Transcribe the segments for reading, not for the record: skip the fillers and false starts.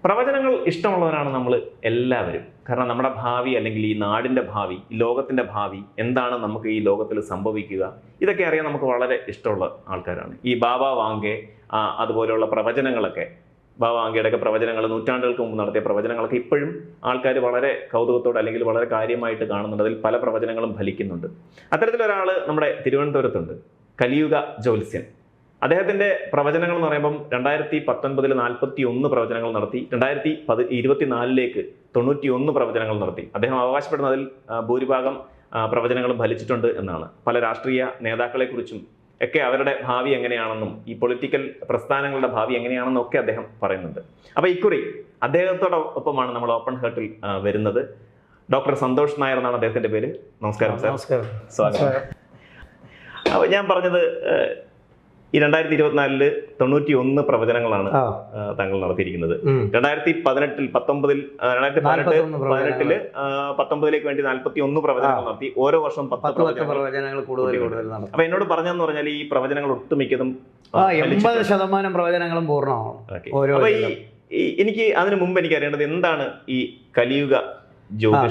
പ്രവചനങ്ങൾ ഇഷ്ടമുള്ളവരാണ് നമ്മൾ എല്ലാവരും. കാരണം നമ്മുടെ ഭാവി, അല്ലെങ്കിൽ ഈ നാടിൻ്റെ ഭാവി, ഈ ലോകത്തിൻ്റെ ഭാവി എന്താണ്, നമുക്ക് ഈ ലോകത്തിൽ സംഭവിക്കുക, ഇതൊക്കെ അറിയാൻ നമുക്ക് വളരെ ഇഷ്ടമുള്ള ആൾക്കാരാണ്. ഈ ബാബ വാങ്കെ അതുപോലെയുള്ള പ്രവചനങ്ങളൊക്കെ, ബാബ വാങ്കയുടെയൊക്കെ പ്രവചനങ്ങൾ, നൂറ്റാണ്ടുകൾക്ക് മുമ്പ് നടത്തിയ പ്രവചനങ്ങളൊക്കെ ഇപ്പോഴും ആൾക്കാർ വളരെ കൗതുകത്തോടെ അല്ലെങ്കിൽ വളരെ കാര്യമായിട്ട് കാണുന്നുണ്ട്. അതിൽ പല പ്രവചനങ്ങളും ഫലിക്കുന്നുണ്ട്. അത്തരത്തിലൊരാൾ നമ്മുടെ തിരുവനന്തപുരത്തുണ്ട്, കലിയുഗ ജ്യോത്സ്യൻ. അദ്ദേഹത്തിൻ്റെ പ്രവചനങ്ങൾ എന്ന് പറയുമ്പം 2019 41 പ്രവചനങ്ങൾ നടത്തി, 2024 91 പ്രവചനങ്ങൾ നടത്തി. അദ്ദേഹം അവകാശപ്പെടുന്നതിൽ ഭൂരിഭാഗം പ്രവചനങ്ങളും ഫലിച്ചിട്ടുണ്ട് എന്നാണ്. പല രാഷ്ട്രീയ നേതാക്കളെക്കുറിച്ചും ഒക്കെ അവരുടെ ഭാവി എങ്ങനെയാണെന്നും ഈ പൊളിറ്റിക്കൽ പ്രസ്ഥാനങ്ങളുടെ ഭാവി എങ്ങനെയാണെന്നും ഒക്കെ അദ്ദേഹം പറയുന്നുണ്ട്. അപ്പോൾ ഇക്കുറി അദ്ദേഹത്തോടൊപ്പമാണ് നമ്മൾ ഓപ്പൺ ഹാർട്ടിൽ വരുന്നത്. ഡോക്ടർ സന്തോഷ് നായർ എന്നാണ് അദ്ദേഹത്തിൻ്റെ പേര്. നമസ്കാരം സാർ. നമസ്കാരം. സ്വാഗതം. അപ്പോൾ ഞാൻ പറഞ്ഞത്, ഈ 2024 91 പ്രവചനങ്ങളാണ് താങ്കൾ നടത്തിയിരിക്കുന്നത്. 2018 19 വേണ്ടി 41 പ്രവചനങ്ങൾ നടത്തി. ഓരോ വർഷം 10 പ്രവചനങ്ങൾ കൂടുതൽ. അപ്പൊ എന്നോട് പറഞ്ഞെന്ന് പറഞ്ഞാൽ ഈ പ്രവചനങ്ങൾ ഒട്ടുമിക്കതും 80% പ്രവചനങ്ങളും പൂർണ്ണമാണ്. അപ്പൊ എനിക്ക് അതിനു മുമ്പ് എനിക്ക് അറിയേണ്ടത് എന്താണ് ഈ കലിയുഗ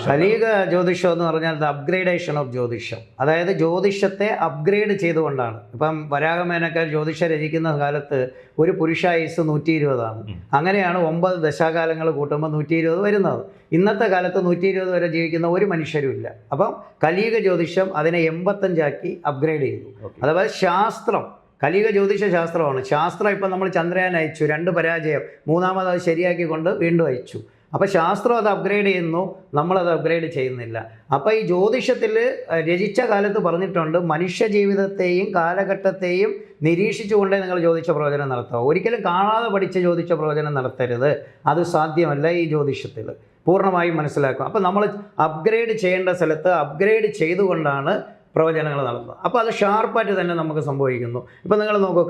കലിയുഗ ജ്യോതിഷം എന്ന് പറഞ്ഞാൽ അപ്ഗ്രേഡേഷൻ ഓഫ് ജ്യോതിഷം. അതായത് ജ്യോതിഷത്തെ അപ്ഗ്രേഡ് ചെയ്തുകൊണ്ടാണ്. ഇപ്പം വരാഹമേനക്കാർ ജ്യോതിഷം രചിക്കുന്ന കാലത്ത് ഒരു പുരുഷായുസ് 120 അങ്ങനെയാണ് 9 ദശാകാലങ്ങൾ കൂട്ടുമ്പോൾ 120 വരുന്നത്. ഇന്നത്തെ കാലത്ത് 120 വരെ ജീവിക്കുന്ന ഒരു മനുഷ്യരും ഇല്ല. അപ്പം കലിയുഗ ജ്യോതിഷം അതിനെ 85 അപ്ഗ്രേഡ് ചെയ്തു. അഥവാ ശാസ്ത്രം, കലിയുഗ ജ്യോതിഷ ശാസ്ത്രമാണ്. ശാസ്ത്രം ഇപ്പം നമ്മൾ ചന്ദ്രയാൻ അയച്ചു, 2 പരാജയം, 3ാമത് അത് ശരിയാക്കിക്കൊണ്ട് വീണ്ടും അയച്ചു. അപ്പോൾ ശാസ്ത്രം അത് അപ്ഗ്രേഡ് ചെയ്യുന്നു, നമ്മളത് അപ്ഗ്രേഡ് ചെയ്യുന്നില്ല. അപ്പോൾ ഈ ജ്യോതിഷത്തിൽ രചിച്ച കാലത്ത് പറഞ്ഞിട്ടുണ്ട്, മനുഷ്യ ജീവിതത്തെയും കാലഘട്ടത്തെയും നിരീക്ഷിച്ചുകൊണ്ടേ നിങ്ങൾ ജ്യോതിഷ പ്രവചനം നടത്തുക. ഒരിക്കലും കാണാതെ പഠിച്ച് ജ്യോതിഷ പ്രവചനം നടത്തരുത്. അത് സാധ്യമല്ല ഈ ജ്യോതിഷത്തിൽ. പൂർണ്ണമായും മനസ്സിലാക്കുക. അപ്പോൾ നമ്മൾ അപ്ഗ്രേഡ് ചെയ്യേണ്ട സ്ഥലത്ത് അപ്ഗ്രേഡ് ചെയ്തുകൊണ്ടാണ് പ്രവചനങ്ങൾ നടത്തുന്നത്. അപ്പോൾ അത് ഷാർപ്പായിട്ട് തന്നെ നമുക്ക് സംഭവിക്കുന്നു. ഇപ്പോൾ നിങ്ങൾ നോക്കൂ,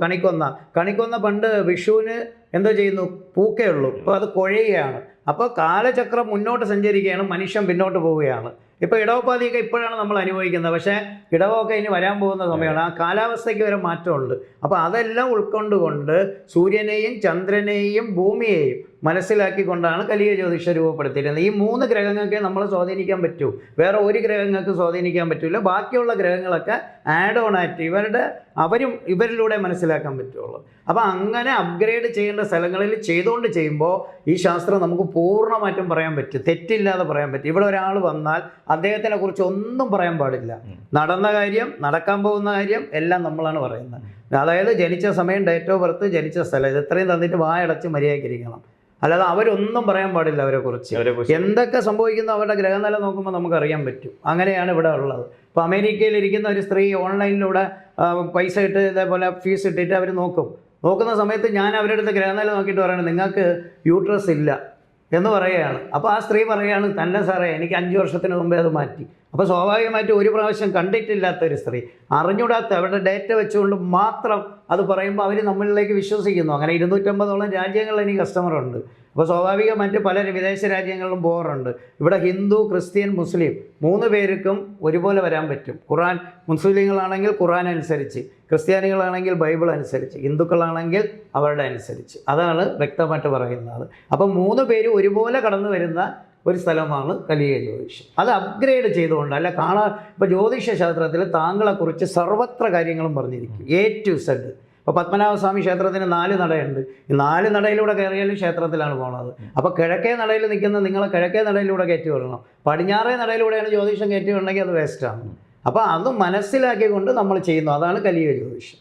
കണിക്കൊന്ന പണ്ട് വിഷുവിന് എന്തോ ചെയ്യുന്നു, പൂക്കേ ഉള്ളൂ. ഇപ്പോൾ അത് കുഴയുകയാണ്. അപ്പോൾ കാലചക്രം മുന്നോട്ട് സഞ്ചരിക്കുകയാണ്, മനുഷ്യൻ പിന്നോട്ട് പോവുകയാണ്. ഇപ്പോൾ ഇടവപ്പാതിയൊക്കെ ഇപ്പോഴാണ് നമ്മൾ അനുഭവിക്കുന്നത്. പക്ഷേ ഇടവമൊക്കെ ഇനി വരാൻ പോകുന്ന സമയമാണ്. ആ കാലാവസ്ഥയ്ക്ക് വരെ മാറ്റമുണ്ട്. അപ്പോൾ അതെല്ലാം ഉൾക്കൊണ്ടുകൊണ്ട് സൂര്യനെയും ചന്ദ്രനെയും ഭൂമിയെയും മനസ്സിലാക്കിക്കൊണ്ടാണ് കലിയുഗ ജ്യോതിഷം രൂപപ്പെടുത്തിയിരുന്നത്. ഈ 3 ഗ്രഹങ്ങൾക്ക് നമ്മൾ സ്വാധീനിക്കാൻ പറ്റൂ, വേറെ ഒരു ഗ്രഹങ്ങൾക്ക് സ്വാധീനിക്കാൻ പറ്റില്ല. ബാക്കിയുള്ള ഗ്രഹങ്ങളൊക്കെ ആഡ് ഓൺ ആയിട്ട് ഇവരിലൂടെ മനസ്സിലാക്കാൻ പറ്റുള്ളൂ. അപ്പോൾ അങ്ങനെ അപ്ഗ്രേഡ് ചെയ്യേണ്ട സ്ഥലങ്ങളിൽ ചെയ്യുമ്പോൾ ഈ ശാസ്ത്രം നമുക്ക് പൂർണ്ണമായിട്ടും പറയാൻ പറ്റും, തെറ്റില്ലാതെ പറയാൻ പറ്റും. ഇവിടെ ഒരാൾ വന്നാൽ അദ്ദേഹത്തിനെ കുറിച്ച് ഒന്നും പറയാൻ പാടില്ല. നടന്ന കാര്യം, നടക്കാൻ പോകുന്ന കാര്യം എല്ലാം നമ്മളാണ് പറയുന്നത്. അതായത് ജനിച്ച സമയം, ഡേറ്റ് ഓഫ് ബർത്ത്, ജനിച്ച സ്ഥലം, ഇത് ഇത്രയും തന്നിട്ട് വായടച്ച് മര്യാദയ്ക്കിരിക്കണം. അല്ലാതെ അവരൊന്നും പറയാൻ പാടില്ല അവരെക്കുറിച്ച്. എന്തൊക്കെ സംഭവിക്കുന്നു അവരുടെ ഗ്രഹനില നോക്കുമ്പോൾ നമുക്കറിയാൻ പറ്റും. അങ്ങനെയാണ് ഇവിടെ ഉള്ളത്. ഇപ്പോൾ അമേരിക്കയിൽ ഇരിക്കുന്ന ഒരു സ്ത്രീ ഓൺലൈനിലൂടെ പൈസ ഇട്ട് ഇതേപോലെ ഫീസ് ഇട്ടിട്ട് അവർ നോക്കുന്ന സമയത്ത് ഞാൻ അവരുടെ അടുത്ത് ഗ്രഹനില നോക്കിയിട്ട് പറയണം, നിങ്ങൾക്ക് യൂട്രസ് ഇല്ല എന്ന് പറയുകയാണ്. അപ്പോൾ ആ സ്ത്രീ പറയുകയാണ്, തന്നെ സാറേ എനിക്ക് 5 വർഷത്തിന് മുമ്പേ അത് മാറ്റി. അപ്പോൾ സ്വാഭാവികമായിട്ട് ഒരു പ്രാവശ്യം കണ്ടിട്ടില്ലാത്തൊരു സ്ത്രീ, അറിഞ്ഞൂടാത്ത അവരുടെ ഡേറ്റ വെച്ചുകൊണ്ട് മാത്രം അത് പറയുമ്പോൾ അവർ നമ്മളിലേക്ക് വിശ്വസിക്കുന്നു. അങ്ങനെ 250ഓളം രാജ്യങ്ങളിൽ എനിക്ക് കസ്റ്റമറുണ്ട്. അപ്പോൾ സ്വാഭാവികമായിട്ട് പല വിദേശ രാജ്യങ്ങളിലും പോകാറുണ്ട്. ഇവിടെ ഹിന്ദു, ക്രിസ്ത്യൻ, മുസ്ലിം 3 പേർക്കും ഒരുപോലെ വരാൻ പറ്റും. ഖുർആൻ, മുസ്ലിങ്ങളാണെങ്കിൽ ഖുർആൻ അനുസരിച്ച്, ക്രിസ്ത്യാനികളാണെങ്കിൽ ബൈബിൾ അനുസരിച്ച്, ഹിന്ദുക്കളാണെങ്കിൽ അവരുടെ അനുസരിച്ച്. അതാണ് വ്യക്തമായിട്ട് പറയുന്നത്. അപ്പം 3 പേര് ഒരുപോലെ കടന്നു വരുന്ന ഒരു സ്ഥലമാണ് കലിയുഗ ജ്യോതിഷം. അത് അപ്ഗ്രേഡ് ചെയ്തുകൊണ്ട് അല്ല ഇപ്പോൾ ജ്യോതിഷ ശാസ്ത്രത്തിൽ താങ്കളെക്കുറിച്ച് സർവത്ര കാര്യങ്ങളും പറഞ്ഞിരിക്കും, A to Z. ഇപ്പോൾ പത്മനാഭസ്വാമി ക്ഷേത്രത്തിന് 4 നടയുണ്ട്. ഈ 4 നടയിലൂടെ കയറിയാലും ക്ഷേത്രത്തിലാണ് പോകുന്നത്. അപ്പോൾ കിഴക്കേ നടയിൽ നിൽക്കുന്ന നിങ്ങൾ കിഴക്കേ നടയിലൂടെ കയറ്റി വിടണം. പടിഞ്ഞാറേ നടയിലൂടെയാണ് ജ്യോതിഷം കയറ്റി വിടണമെങ്കിൽ അത് വേസ്റ്റാണ്. അപ്പോൾ അത് മനസ്സിലാക്കിക്കൊണ്ട് നമ്മൾ ചെയ്യുന്നു. അതാണ് കലിയുഗ ജ്യോതിഷം.